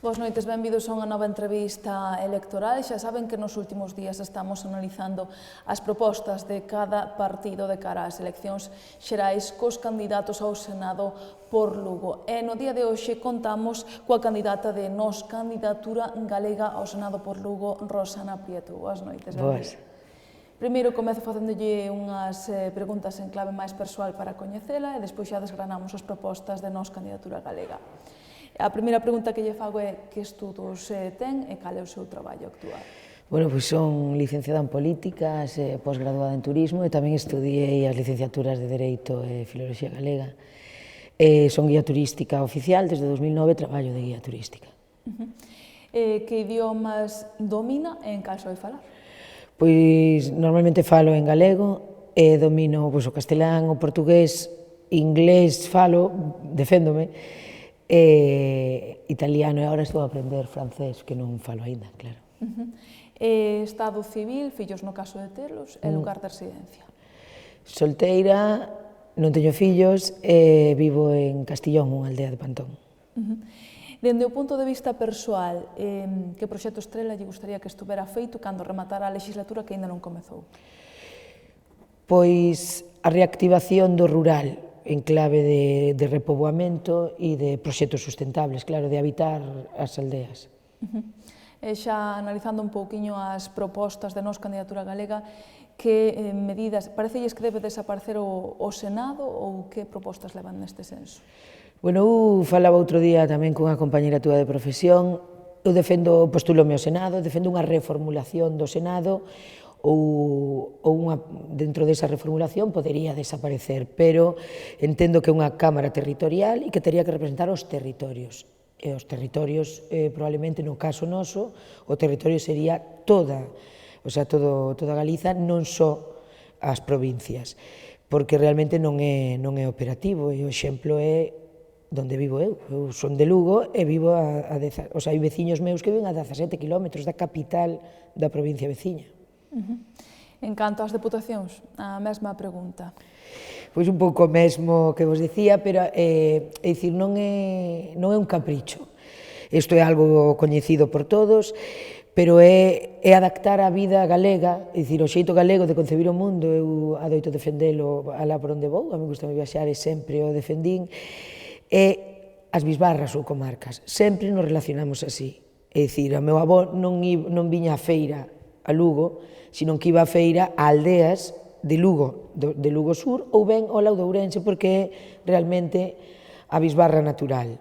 Boas noites, benvidos a unha nova entrevista electoral. Xa saben que nos últimos días estamos analizando as propostas de cada partido de cara ás eleccións xerais cos candidatos ao Senado por Lugo. E no día de hoxe contamos coa candidata de Nós, Candidatura Galega ao Senado por Lugo, Rosana Prieto. Boas noites. Boas. Primeiro comezo facéndolle unhas preguntas en clave máis persoal para coñecela e despois xa desgranamos as propostas de Nós, Candidatura Galega. A primeira pregunta que lle fago é que estudos ten e cal é o seu traballo actual? Bueno, pois son licenciada en Políticas, posgraduada en Turismo e tamén estudiei as licenciaturas de Dereito e Filoloxía Galega. Son guía turística oficial, desde 2009 traballo de guía turística. Que idiomas domina e en cal soe falar? Pois normalmente falo en galego e domino o castelán, o portugués, inglés falo, deféndome, italiano e agora estou a aprender francés, que non falo aínda, claro. Estado civil, fillos no caso de telos, e lugar de residencia? Solteira, non teño fillos e vivo en Castillón, unha aldea de Pantón. Dende o punto de vista persoal, que proxecto estrela lle gustaría que estuvera feito cando rematara a legislatura que aínda non comezou? Pois a reactivación do rural, en clave de repoboamento e de proxectos sustentables, claro, de habitar as aldeas. E xa analizando un pouquiño as propostas de Nós, Candidatura Galega, que medidas, parecelles que debe desaparecer o Senado ou que propostas levan neste senso? Bueno, eu falaba outro día tamén cunha compañera túa de profesión, eu defendo, postulome ao Senado, defendo unha reformulación do Senado, ou dentro desa reformulación podería desaparecer, pero entendo que é unha cámara territorial e que teria que representar os territorios. E os territorios, probablemente no caso noso, o territorio sería toda Galiza, non só as provincias, porque realmente non é operativo, e o exemplo é donde vivo eu. Eu son de Lugo e vivo hai veciños meus que viven a 17 kilómetros da capital da provincia veciña. En canto ás deputacións, a mesma pregunta. Pois un pouco mesmo que vos dicía, pero non é un capricho. Isto é algo coñecido por todos, pero é adaptar a vida galega, é dicir, o xeito galego de concebir o mundo, eu adoito defendelo alá por onde vou, a mí gustame viaxar e sempre o defendín, e as bisbarras ou comarcas, sempre nos relacionamos así. É dicir, o meu avó non viña á feira a Lugo, sino que iba a feira a aldeas de Lugo Sur, ou ben ao lado de Ourense, porque é realmente a bisbarra natural.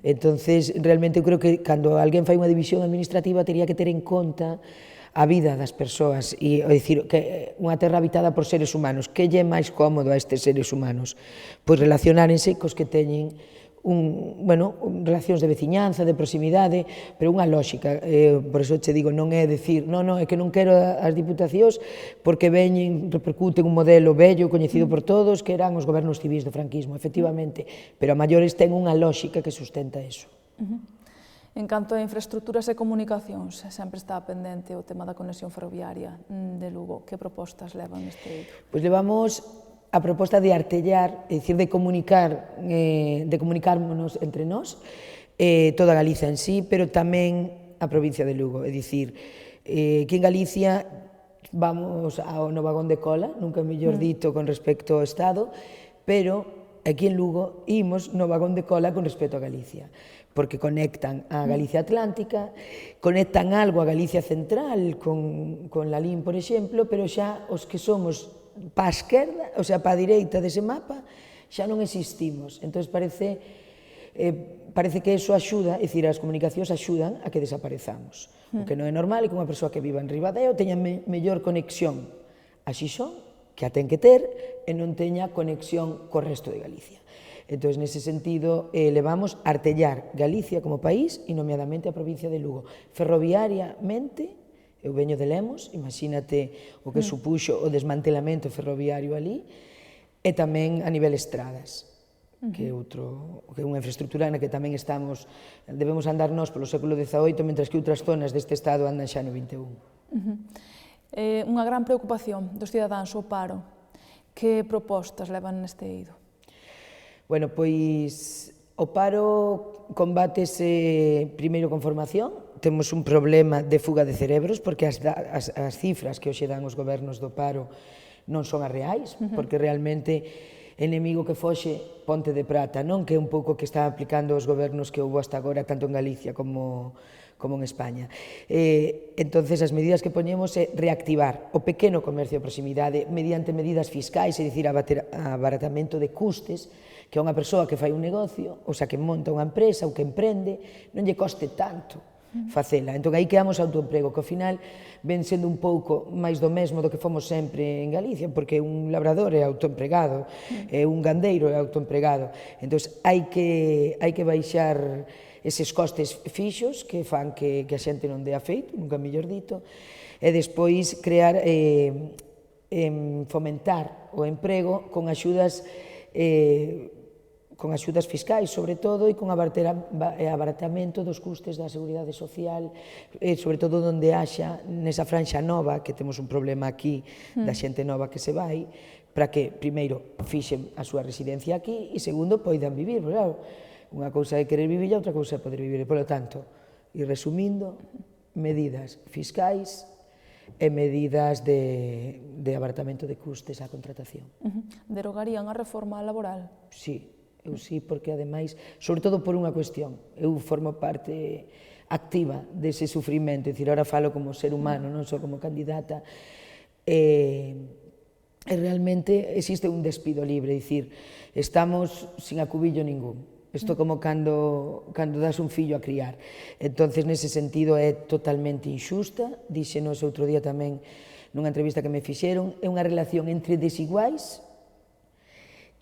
Entonces, realmente, eu creo que cando alguén fai unha división administrativa, teria que ter en conta a vida das persoas, e dicir, que unha terra habitada por seres humanos, que lle é máis cómodo a estes seres humanos? Pois relacionárense cos que teñen relacións de veciñanza, de proximidade, pero unha lóxica. Por iso che digo, non é dicir, é que non quero as diputacións porque repercuten un modelo vello, coñecido por todos, que eran os gobernos civís do franquismo, efectivamente, pero a maiores ten unha lóxica que sustenta eso. En canto a infraestructuras e comunicacións, sempre está pendente o tema da conexión ferroviaria de Lugo. Que propostas levan neste eido? Pois levamos a proposta de artellar, é dicir, de comunicarmonos entre nós, toda Galiza en sí, pero tamén a provincia de Lugo. É dicir, que en Galicia vamos no vagón de cola, nunca mellor dito con respecto ao Estado, pero aquí en Lugo imos no vagón de cola con respecto a Galicia, porque conectan a Galicia Atlántica, conectan algo a Galicia Central con Lalín, por exemplo, pero xa os que somos pa esquerda, o sea, pa direita dese mapa, xa non existimos. Entón, parece que eso axuda, é dicir, as comunicacións axudan a que desaparezamos. O que non é normal é que unha persoa que viva en Ribadeo teña mellor conexión a Xixón, que a ten que ter, e non teña conexión co resto de Galicia. Entón, nese sentido, levamos a artellar Galicia como país e nomeadamente a provincia de Lugo. Ferroviariamente, eu veño de Lemos, imagínate o que supuxo o desmantelamento ferroviario ali, e tamén a nivel estradas, que é unha infraestructura na que tamén debemos andar nós polo século XVIII, mentre que outras zonas deste Estado andan xa no XXI. Unha gran preocupación dos cidadáns o paro. Que propostas levan neste eido? Bueno, pois O paro combátese primeiro con formación. Temos un problema de fuga de cerebros, porque as cifras que hoxe dan os gobernos do paro non son as reais, porque realmente enemigo que foxe, ponte de prata, non? Que é un pouco que está aplicando os gobernos que houve hasta agora, tanto en Galicia como en España. Entonces, as medidas que poñemos é reactivar o pequeno comercio de proximidade mediante medidas fiscais, é dicir, abaratamento de custes, que a unha persoa que fai un negocio, ou sea, que monta unha empresa ou que emprende, non lle coste tanto facela. Entón, aí quedamos autoemprego, que ao final ven sendo un pouco máis do mesmo do que fomos sempre en Galicia, porque un labrador é autoempregado, un gandeiro é autoempregado. Entón, hai que baixar eses costes fixos que fan que a xente non dea feito, nunca mellor dito, e despois crear, fomentar o emprego con axudas fiscais, sobre todo, e con abaratamento dos custes da seguridade social, sobre todo onde haxa nesa franxa nova, que temos un problema aquí da xente nova que se vai, para que, primeiro, fixen a súa residencia aquí, e segundo, poidan vivir, porque, claro, unha cousa é querer vivir e outra cousa é poder vivir. Por lo tanto, e resumindo, medidas fiscais e medidas de abaratamento de custes á contratación. Derogarían a reforma laboral? Sí, eu sí, porque ademais, sobre todo por unha cuestión, eu formo parte activa dese sufrimento, é dicir, ahora falo como ser humano, non só como candidata, e realmente existe un despido libre, é dicir, estamos sin acubillo ningún. Isto como cando das un fillo a criar. Entonces, nese sentido, é totalmente injusta. Díxenos outro día tamén nunha entrevista que me fixeron, é unha relación entre desiguais,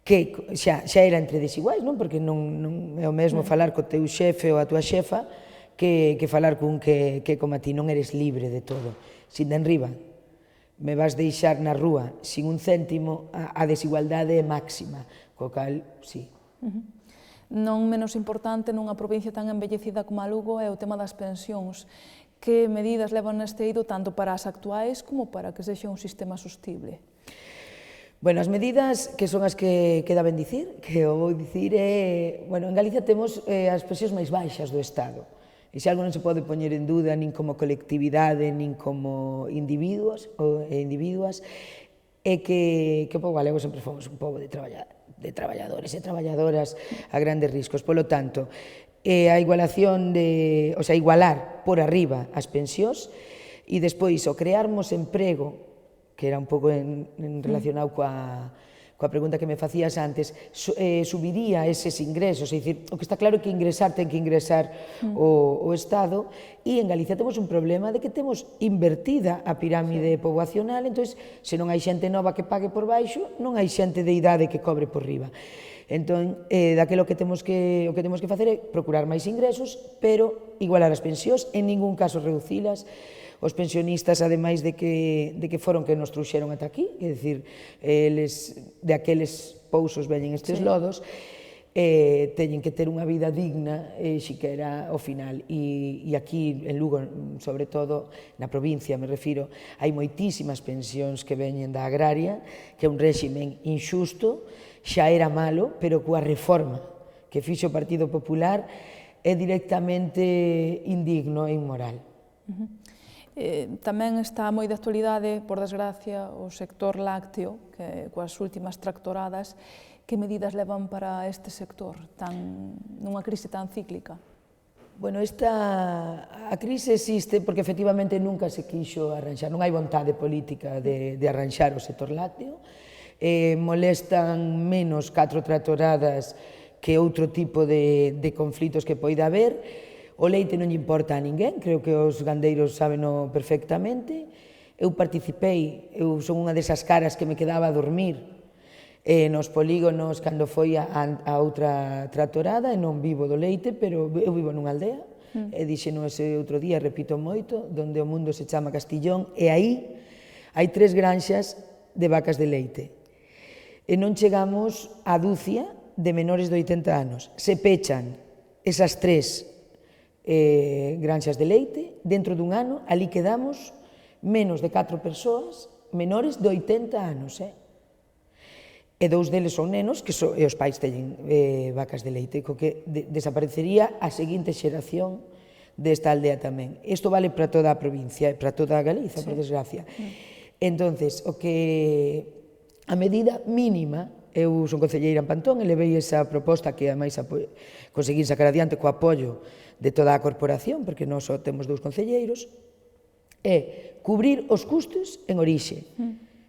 que xa era entre desiguais, non? Porque non é o mesmo falar co teu xefe ou a tua xefa que falar cun que como a ti, non eres libre de todo. Sin de enriba me vas deixar na rúa sin un céntimo, a desigualdade é máxima, co cal, sí. Non menos importante nunha provincia tan envellecida como a Lugo é o tema das pensións. Que medidas levan neste eido tanto para as actuais como para que sexa un sistema sostible? Bueno, as medidas que son as que queda ben dicir, que o vou dicir é... Bueno, en Galicia temos as pensións máis baixas do Estado. E se algo non se pode poñer en dúda nin como colectividade, nin como individuos ou individuas, é que o povo galego sempre fomos un pobo de traballadores e traballadoras a grandes riscos. Polo tanto, a igualación o sea, igualar por arriba as pensións e despois o crearmos emprego, que era un pouco relacionado coa pregunta que me facías antes, subiría eses ingresos, é dicir, o que está claro é que ingresar ten que ingresar o Estado, e en Galicia temos un problema de que temos invertida a pirámide poboacional, entón, se non hai xente nova que pague por baixo, non hai xente de idade que cobre por riba. Entón, daquilo que temos que facer é procurar máis ingresos, pero igualar as pensións, en ningún caso reducilas. Os pensionistas, ademais de que foron que nos trouxeron ata aquí, é dicir, eles de aqueles pousos veñen estes lodos, teñen que ter unha vida digna, xiquera ao final. E aquí, en Lugo, sobre todo, na provincia, me refiro, hai moitísimas pensións que veñen da agraria, que é un réximen injusto, xa era malo, pero coa reforma que fixo o Partido Popular é directamente indigno e inmoral. Tamén está moi de actualidade, por desgracia, o sector lácteo, que coas últimas tractoradas. Que medidas levan para este sector nunha crise tan cíclica? Bueno, a crise existe porque efectivamente nunca se quixo arranxar, non hai vontade política de arranxar o sector lácteo. Molestan menos 4 tractoradas que outro tipo de conflitos que poida haber. O leite non lle importa a ninguén, creo que os gandeiros sábeno perfectamente. Eu participei, eu son unha desas caras que me quedaba a dormir nos polígonos cando foi a outra tractorada, e non vivo do leite, pero eu vivo nunha aldea, e dixeno ese outro día, repito moito, donde o mundo se chama Castillón, e aí hai 3 granxas de vacas de leite. E non chegamos á dúcia de menores de 80 anos. Se pechan esas 3 granxas de leite, dentro dun ano, ali quedamos menos de 4 persoas menores de 80 anos. e 2 deles son nenos e os pais teñen vacas de leite, co que desaparecería a seguinte xeración desta aldea tamén. Isto vale para toda a provincia, para toda a Galiza, por desgracia. Entonces, a medida mínima, eu son concelleira en Pantón e levei esa proposta que ademais conseguín sacar adiante co apoio de toda a corporación, porque nós só temos 2 concelleiros, é cubrir os custos en orixe.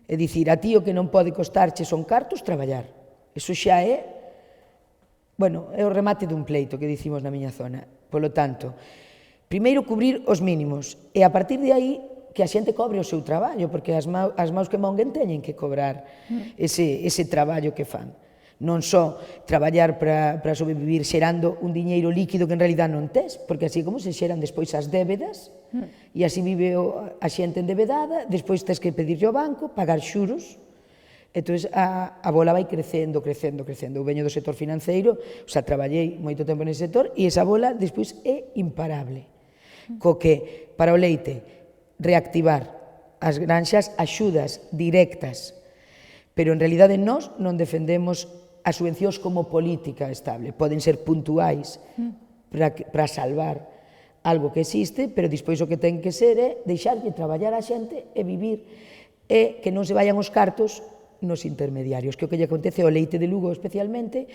É dicir, a ti o que non pode costarche son cartos traballar. Iso xa é, bueno, é o remate dun pleito que dicimos na miña zona. Polo tanto, primeiro cubrir os mínimos e a partir de aí que a xente cobre o seu traballo, porque as maus que monguen teñen que cobrar ese traballo que fan. Non só traballar para sobrevivir xerando un diñeiro líquido que en realidad non tes, porque así como se xeran despois as débedas, e así vive a xente endebedada, despois tes que pedirlle ao banco, pagar xuros, entón a bola vai crecendo, crecendo, crecendo. Eu veño do sector financeiro, o sea, traballei moito tempo nese sector, e esa bola despois é imparable. Co que, para o leite, reactivar as granxas, axudas directas, pero en realidade nós non defendemos as subvencións como política estable. Poden ser puntuais para salvar algo que existe, pero despois o que ten que ser é deixarlle traballar a xente e vivir, e que non se vayan os cartos nos intermediarios, que o que lle acontece ao leite de Lugo especialmente,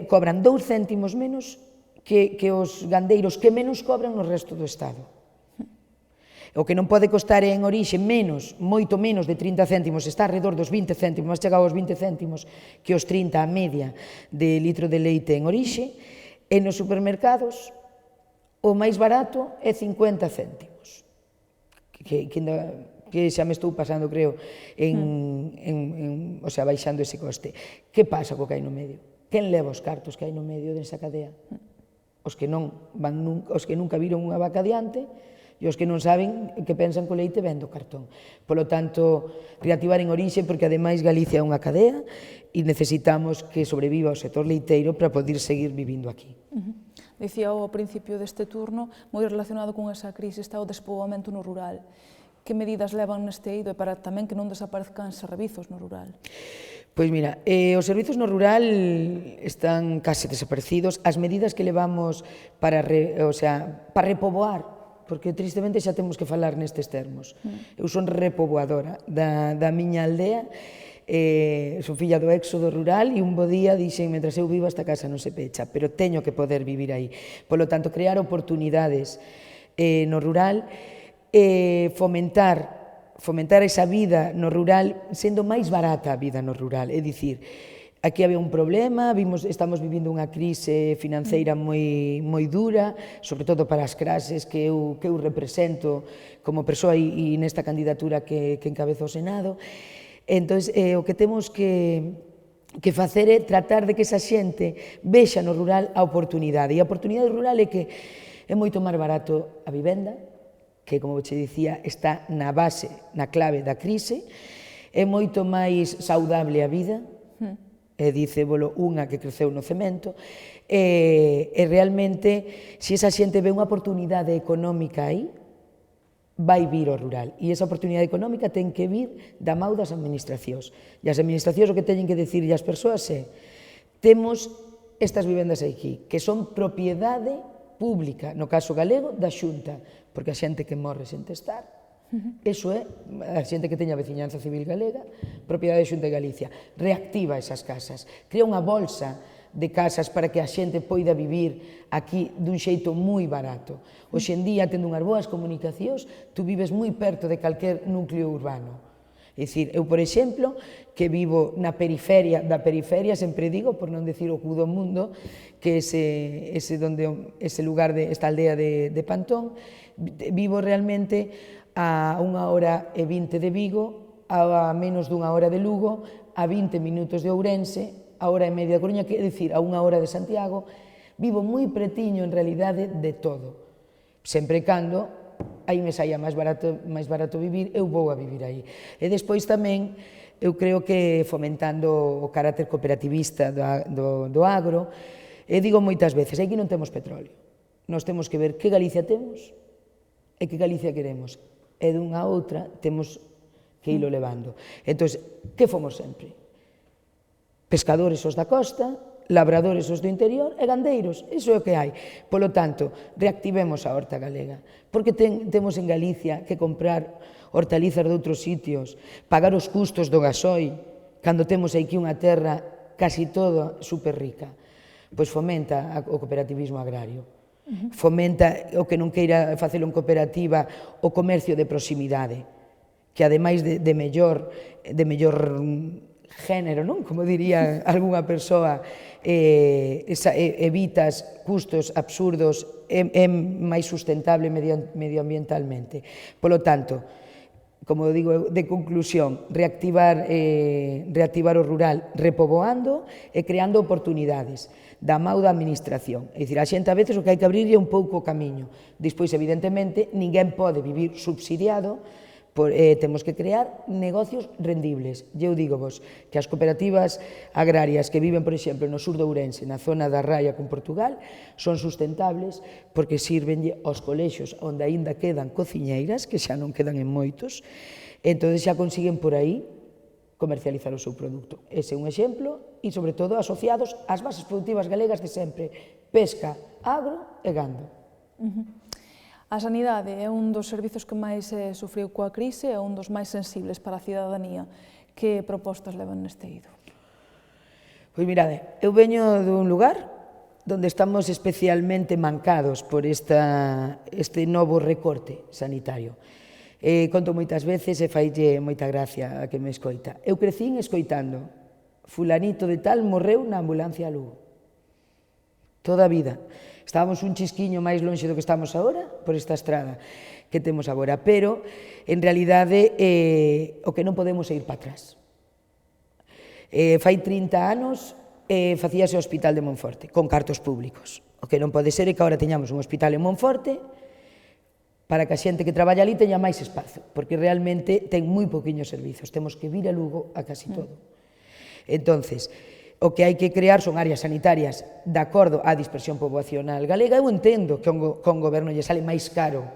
cobran 2 céntimos menos que os gandeiros que menos cobran no resto do Estado. O que non pode costar en orixe menos, moito menos de 30 céntimos, está alrededor dos 20 céntimos, máis chegado aos 20 céntimos que os 30 a media de litro de leite en orixe, e nos supermercados o máis barato é 50 céntimos, que xa me estou pasando, creo, o sea, baixando ese coste. Que pasa co que hai no medio? Quen leva os cartos que hai no medio desa cadea? Os que nunca viron unha vaca diante, e os que non saben que pensan que o leite ven do cartón. Polo tanto, reactivar en orixe, porque ademais Galicia é unha cadea e necesitamos que sobreviva o sector leiteiro para poder seguir vivindo aquí. Dicía ao principio deste turno, moi relacionado con esa crise, está o despoboamento no rural. Que medidas levan neste eido e para tamén que non desaparezcan servizos no rural? Pois mira, os servizos no rural están case desaparecidos. As medidas que levamos para repoboar, porque tristemente xa temos que falar nestes termos. Eu son repoboadora da miña aldea, son filla do éxodo rural e un bo día dixen, mentras eu vivo esta casa non se pecha, pero teño que poder vivir aí. Polo tanto, crear oportunidades no rural, fomentar esa vida no rural, sendo máis barata a vida no rural, é dicir, aquí había un problema, estamos vivindo unha crise financeira moi dura, sobre todo para as clases que eu represento como persoa e nesta candidatura que encabezo o Senado. Entón, o que temos que facer é tratar de que esa xente vexa no rural a oportunidade. E a oportunidade rural é que é moito máis barato a vivenda, que, como che dicía, está na base, na clave da crise, é moito máis saudable a vida, e dicébolo unha que creceu no cemento, e realmente, se esa xente ve unha oportunidade económica aí, vai vir ao rural. E esa oportunidade económica ten que vir da mau das administracións. E as administracións o que teñen que dicirlle ás persoas é: temos estas vivendas aquí, que son propiedade pública, no caso galego, da Xunta, porque a xente que morre sen testar, iso é, a xente que teña a veciñanza civil galega, propiedade da Xunta de Galicia. Reactiva esas casas, crea unha bolsa de casas para que a xente poida vivir aquí dun xeito moi barato. Hoxe en día, tendo unhas boas comunicacións, tú vives moi perto de calquer núcleo urbano. É dicir, eu, por exemplo, que vivo na periferia da periferia, sempre digo, por non decir o cu do mundo, que ese lugar, esta aldea de Pantón, vivo realmente a 1h20 de Vigo, a menos dunha hora de Lugo, a 20 minutos de Ourense, a hora e media de Coruña, que é dicir, a 1 hora de Santiago. Vivo moi pretiño, en realidade, de todo. Sempre cando aí me saía máis barato vivir, eu vou a vivir aí. E despois tamén, eu creo que fomentando o carácter cooperativista do agro, e digo moitas veces, aquí non temos petróleo. Nós temos que ver que Galicia temos e que Galicia queremos. E dunha outra temos que ilo levando. Entón, que fomos sempre? pescadores os da costa, labradores os do interior e gandeiros, iso é o que hai. Polo tanto, reactivemos a horta galega, porque temos en Galicia que comprar hortalizas de outros sitios, pagar os custos do gasoil, cando temos aquí unha terra casi toda super rica. Pois fomenta o cooperativismo agrario, fomenta o que non queira facelo en cooperativa, o comercio de proximidade, que ademais de mellor género, non? Como diría algunha persoa, evitas custos absurdos, é máis sustentable medioambientalmente. Polo tanto, como digo, de conclusión, reactivar o rural repoboando e creando oportunidades da mau da administración. É dicir, a xente a veces o que hai que abrirlle un pouco o camiño. Despois, evidentemente, ninguén pode vivir subsidiado, temos que crear negocios rendibles. Eu digo vos que as cooperativas agrarias que viven, por exemplo, no sur de Ourense, na zona da Raia con Portugal, son sustentables porque sirvenlle aos colexios onde aínda quedan cociñeiras, que xa non quedan en moitos, entón xa consiguen por aí comercializar o seu produto. Ese é un exemplo e, sobre todo, asociados ás bases productivas galegas de sempre: pesca, agro e gando. A sanidade é un dos servizos que máis sufriu coa crise, é un dos máis sensibles para a cidadanía. Que propostas levan neste eido? Pois mirade, eu veño dun lugar onde estamos especialmente mancados por este novo recorte sanitario. Conto moitas veces e faille moita gracia a que me escoita. Eu crecín escoitando: fulanito de tal morreu na ambulancia a Lugo. Toda a vida. Estábamos un chisquiño máis lonxe do que estamos agora por esta estrada que temos agora, pero en realidade o que non podemos é ir para atrás. Fai 30 anos facíase o Hospital de Monforte con cartos públicos. O que non pode ser é que agora teñamos un hospital en Monforte para que a xente que traballa ali teña máis espazo, porque realmente ten moi poquinhos servizos, temos que vir a Lugo a casi todo. Entonces, o que hai que crear son áreas sanitarias de acordo á dispersión poboacional galega. Eu entendo que a un goberno lle sale máis caro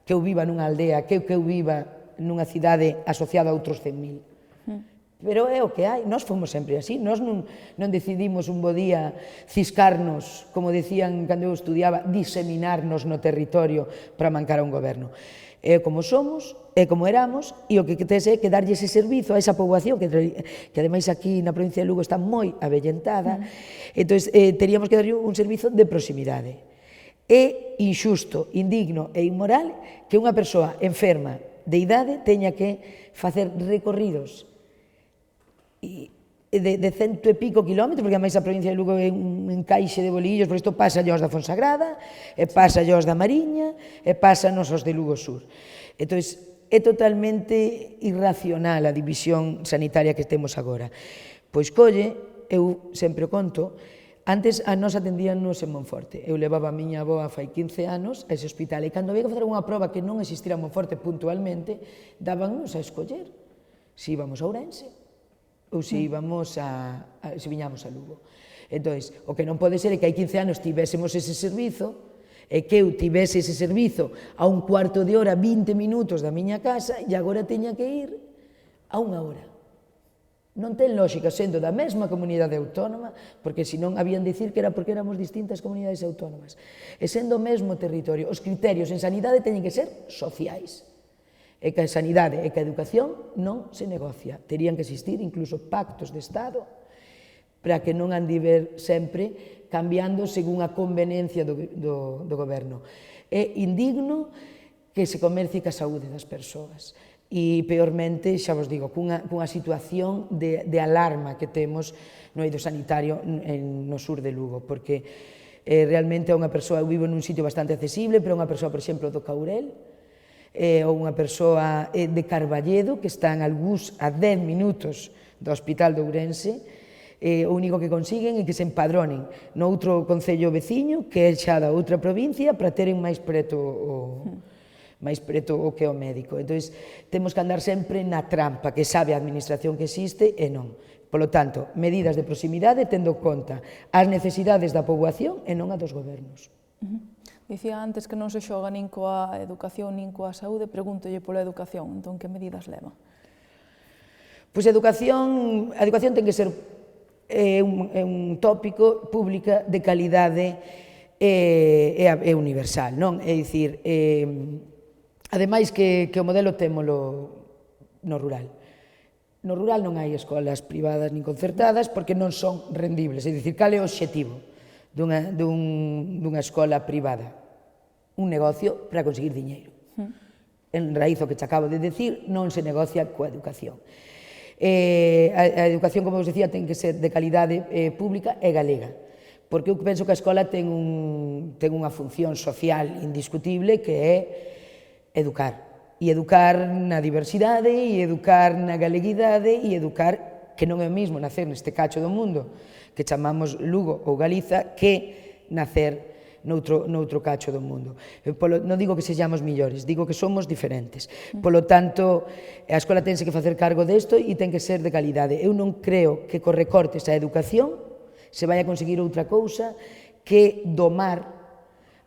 que eu viva nunha aldea, que eu viva nunha cidade asociada a outros 100.000. Pero é o que hai, nós fomos sempre así, nós non decidimos un bo día ciscarnos, como decían cando eu estudiaba, diseminarnos no territorio para mancar a un goberno. É como somos, é como éramos, e o que tes é que darlle ese servizo a esa poboación, que ademais aquí na provincia de Lugo está moi avellentada, entón teríamos que darlle un servizo de proximidade. É injusto, indigno e inmoral que unha persoa enferma de idade teña que facer recorridos de 100 e pico kilómetros, porque ademais a provincia de Lugo é un encaixe de bolillos, por isto pasa aos da Fonsagrada, e pasa aos da Mariña, e pasa nos aos de Lugo Sur. Entón, é totalmente irracional a división sanitaria que temos agora. Pois colle, eu sempre o conto, antes a nos atendíannos en Monforte. Eu levaba a miña avoa fai 15 anos a ese hospital, e cando había que facer unha proba que non existira en Monforte puntualmente, dábannos a escoller se íbamos a Ourense ou se íbamos se viñamos a Lugo. Entón, o que non pode ser é que hai 15 anos tivésemos ese servizo e que eu tivese ese servizo a un cuarto de hora, 20 minutos da miña casa, e agora teña que ir a unha hora. Non ten lógica sendo da mesma comunidade autónoma, porque senón habían de dicir que era porque éramos distintas comunidades autónomas. E sendo o mesmo territorio, os criterios en sanidade teñen que ser sociais. E que a sanidade e que a educación non se negocia. Terían que existir incluso pactos de Estado para que non ande ver sempre cambiando según a conveniencia do goberno. É indigno que se comercie ca saúde das persoas. E, peormente, xa vos digo, cunha situación de alarma que temos no eido sanitario no sur de Lugo, porque realmente é unha persoa, eu vivo nun sitio bastante accesible, pero unha persoa, por exemplo, do Caurel, ou unha persoa de Carballedo, que está en algús a 10 minutos do Hospital de Ourense, o único que consiguen é que se empadronen no outro concello veciño, que é xa da outra provincia, para teren máis preto o que é o médico. Entón, temos que andar sempre na trampa, que sabe a administración que existe e non. Polo tanto, medidas de proximidade tendo en conta as necesidades da poboación e non a dos gobernos. Dicía antes que non se xoga nin coa educación nin coa saúde, pregúntolle pola educación, entón que medidas leva? Pois a educación ten que ser é un tópico, pública, de calidade e universal, non? É dicir, ademais que o modelo témolo no rural. No rural non hai escolas privadas nin concertadas porque non son rendibles, é dicir, cal é o obxectivo dunha escola privada? Un negocio para conseguir diñeiro. En raíz o que te acabo de decir, non se negocia coa educación. A educación, como vos decía, ten que ser de calidade pública e galega, porque eu penso que a escola ten unha función social indiscutible que é educar. E educar na diversidade, e educar na galeguidade, e educar que non é o mesmo nacer neste cacho do mundo que chamamos Lugo ou Galiza que nacer noutro cacho do mundo. Non digo que sexamos millores, digo que somos diferentes. Polo tanto, a escola tense que facer cargo desto e ten que ser de calidade. Eu non creo que co recortes a educación se vai a conseguir outra cousa que domar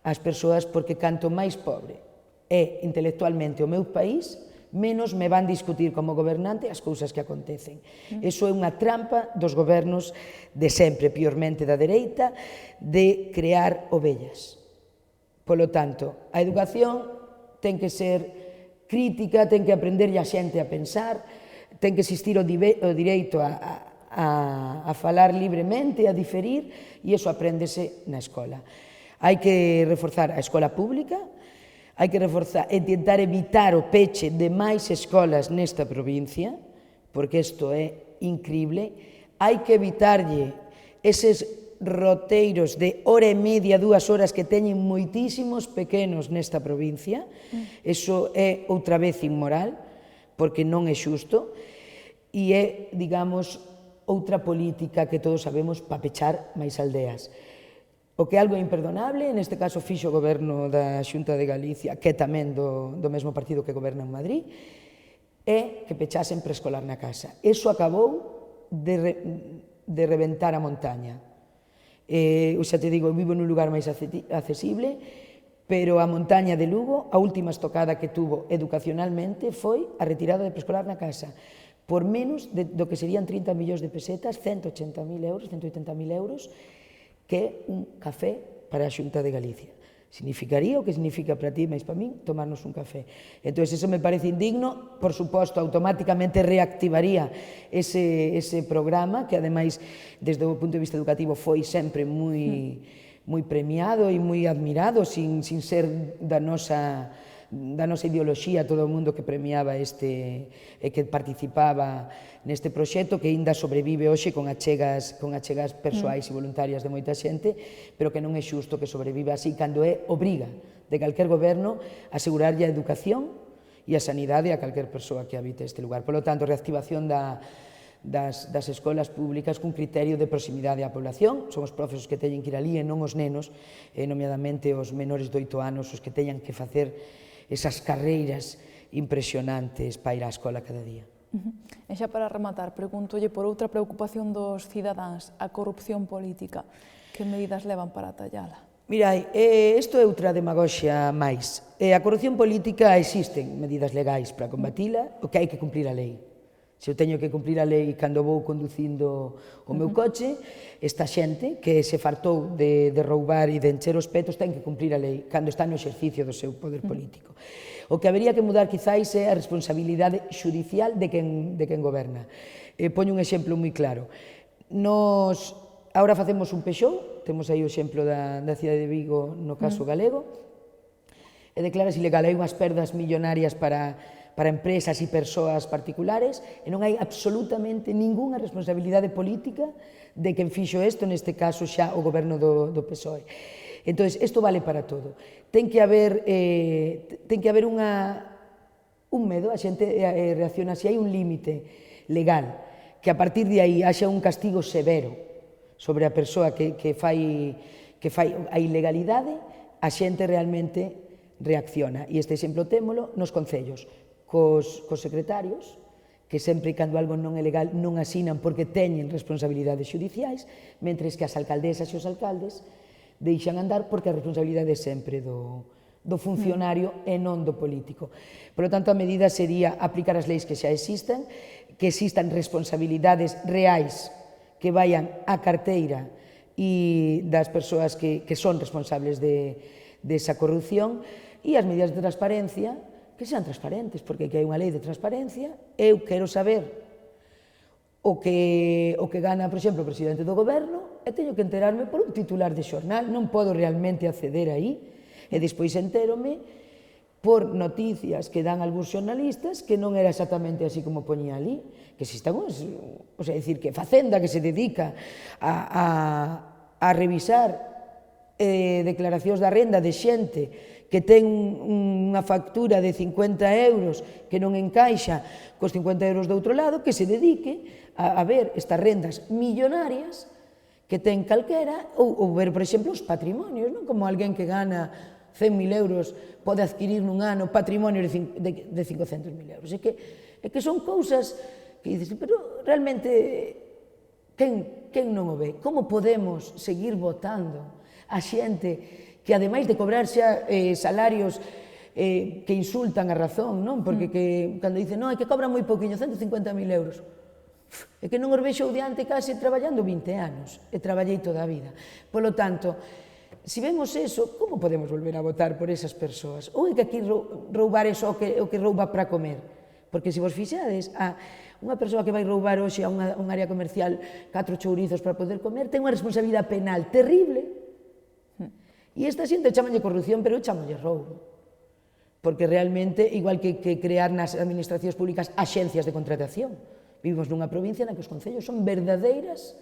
as persoas, porque canto máis pobre é intelectualmente o meu país, menos me van discutir como gobernante as cousas que acontecen. Iso é unha trampa dos gobernos de sempre, piormente da dereita, de crear ovellas. Polo tanto, a educación ten que ser crítica, ten que aprenderlle a xente a pensar, ten que existir o direito a falar libremente, a diferir, e iso apréndese na escola. Hai que reforzar a escola pública, hai que reforzar e tentar evitar o peche de máis escolas nesta provincia, porque isto é incrible. Hai que evitarlle eses roteiros de hora e media, 2 horas que teñen moitísimos pequenos nesta provincia. Iso é outra vez inmoral, porque non é xusto, e é, digamos, outra política que todos sabemos para pechar máis aldeas. O que é algo imperdonable, neste caso fixo o goberno da Xunta de Galicia, que é tamén do mesmo partido que goberna en Madrid, é que pechasen preescolar na casa. Iso acabou de reventar a montaña. Eu xa te digo, eu vivo nun lugar máis accesible, pero a montaña de Lugo, a última estocada que tuvo educacionalmente foi a retirada de preescolar na casa, por menos do que serían 30 millóns de pesetas, 180.000 euros, 180.000 euros, que é un café para a Xunta de Galicia. Significaría o que significa para ti, mas para min, tomarnos un café. Entón, eso me parece indigno. Por suposto, automáticamente reactivaría ese programa, que ademais, desde o punto de vista educativo, foi sempre moi premiado e moi admirado, sin ser da nosa ideoloxía, todo o mundo que premiaba e que participaba neste proxecto, que aínda sobrevive hoxe con achegas persoais e voluntarias de moita xente, pero que non é xusto que sobreviva así cando é obriga de calquer goberno asegurarlle a educación e a sanidade a calquer persoa que habite este lugar. Por lo tanto, reactivación das escolas públicas cun criterio de proximidade á población. Son os profesores que teñen que ir ali e non os nenos, nomeadamente os menores de 8 anos, os que teñan que facer esas carreiras impresionantes para ir á escola cada día. E xa para rematar, pregúntolle por outra preocupación dos cidadáns, a corrupción política. Que medidas levan para tallala? Mirai, isto é outra demagoxia máis. A corrupción política existen medidas legais para combatila, o que hai que cumprir a lei. Se eu teño que cumprir a lei cando vou conducindo o meu coche, esta xente que se fartou de roubar e de encher os petos ten que cumprir a lei cando está no exercicio do seu poder político. O que habería que mudar quizáis é a responsabilidade xudicial de quen goberna. Poño un exemplo moi claro. Nos agora facemos un Peuxot, temos aí o exemplo da cidade de Vigo no caso galego, e declaras ilegal, hai unhas perdas millonarias para empresas e persoas particulares, e non hai absolutamente ningunha responsabilidade política de quen fixo isto, neste caso xa o goberno do PSOE. Entón, isto vale para todo. Ten que haber un medo, a xente reacciona, se hai un límite legal, que a partir de aí haxa un castigo severo sobre a persoa que fai a ilegalidade, a xente realmente reacciona. E este exemplo témolo nos concellos, cos secretarios, que sempre e cando algo non é legal non asinan porque teñen responsabilidades xudiciais, mentres que as alcaldesas e os alcaldes deixan andar porque a responsabilidade é sempre do funcionario e non do político. Por lo tanto, a medida sería aplicar as leis que xa existan, que existan responsabilidades reais que vayan á carteira e das persoas que son responsables desa corrupción, e as medidas de transparencia que sean transparentes, porque hai unha lei de transparencia. Eu quero saber o que gana, por exemplo, o presidente do goberno, e teño que enterarme por un titular de xornal, non podo realmente acceder aí, e despois entérome por noticias que dan algúns xornalistas que non era exactamente así como poñía ali, que existan uns, o sea, decir, que Facenda, que se dedica a revisar declaracións da renda de xente que ten unha factura de 50 euros que non encaixa cos 50 euros do outro lado, que se dedique a ver estas rendas millonarias que ten calquera, ou ver, por exemplo, os patrimonios, non? Como alguén que gana 100.000 euros pode adquirir nun ano patrimonio de 500.000 euros. É que son cousas que dices, pero realmente, quen non o ve? Como podemos seguir votando a xente que, ademais de cobrar xa salarios que insultan a razón, non? Porque cando dicen, non, é que cobra moi poquinho, 150.000 euros. É que non os vexo diante case traballando 20 anos, e traballei toda a vida. Polo tanto, se vemos eso, como podemos volver a votar por esas persoas? Ou é que aquí roubar é só o que rouba para comer? Porque se vos fixades, unha persoa que vai roubar hoxe a un área comercial 4 chourizos para poder comer ten unha responsabilidade penal terrible. E esta xente chamanlle corrupción, pero eu chamanlle roubo. Porque realmente, igual que crear nas administracións públicas axencias de contratación, vivimos nunha provincia na que os concellos son verdadeiras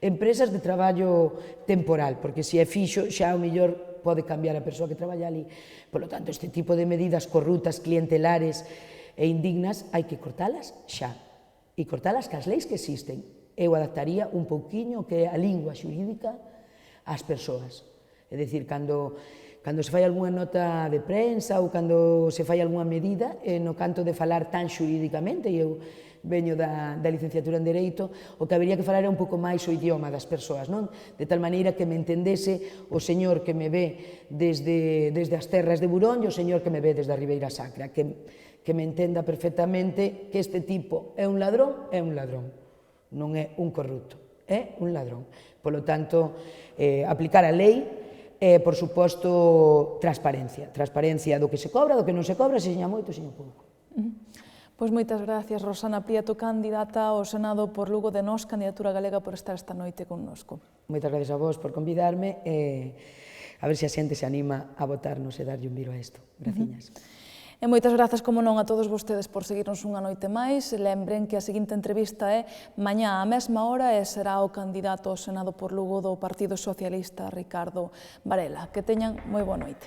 empresas de traballo temporal, porque se é fixo, xa ao mellor pode cambiar a persoa que traballa ali. Por lo tanto, este tipo de medidas corruptas, clientelares e indignas, hai que cortalas xa. E cortalas cas leis que existen. Eu adaptaría un pouquiño que é a lingua xurídica ás persoas. É dicir, cando se fai algunha nota de prensa ou cando se fai algunha medida, no canto de falar tan xurídicamente, e eu veño da licenciatura en Dereito, o que habería que falar é un pouco máis o idioma das persoas, non? De tal maneira que me entendese o señor que me ve desde as terras de Burón e o señor que me ve desde a Ribeira Sacra, que me entenda perfectamente que este tipo é un ladrón, non é un corrupto, é un ladrón. Polo tanto, aplicar a lei, por suposto, transparencia do que se cobra, do que non se cobra, se seña moito, seña pouco. Pois moitas gracias, Rosana Prieto, candidata ao Senado por Lugo de Nós, candidatura galega, por estar esta noite connosco. Moitas gracias a vos por convidarme, a ver se a xente se anima a votarnos e darlle un viro a isto. Graciñas. E moitas grazas, como non, a todos vostedes por seguirnos unha noite máis. Lembren que a seguinte entrevista é mañá á mesma hora e será o candidato ao Senado por Lugo do Partido Socialista, Ricardo Varela. Que teñan moi boa noite.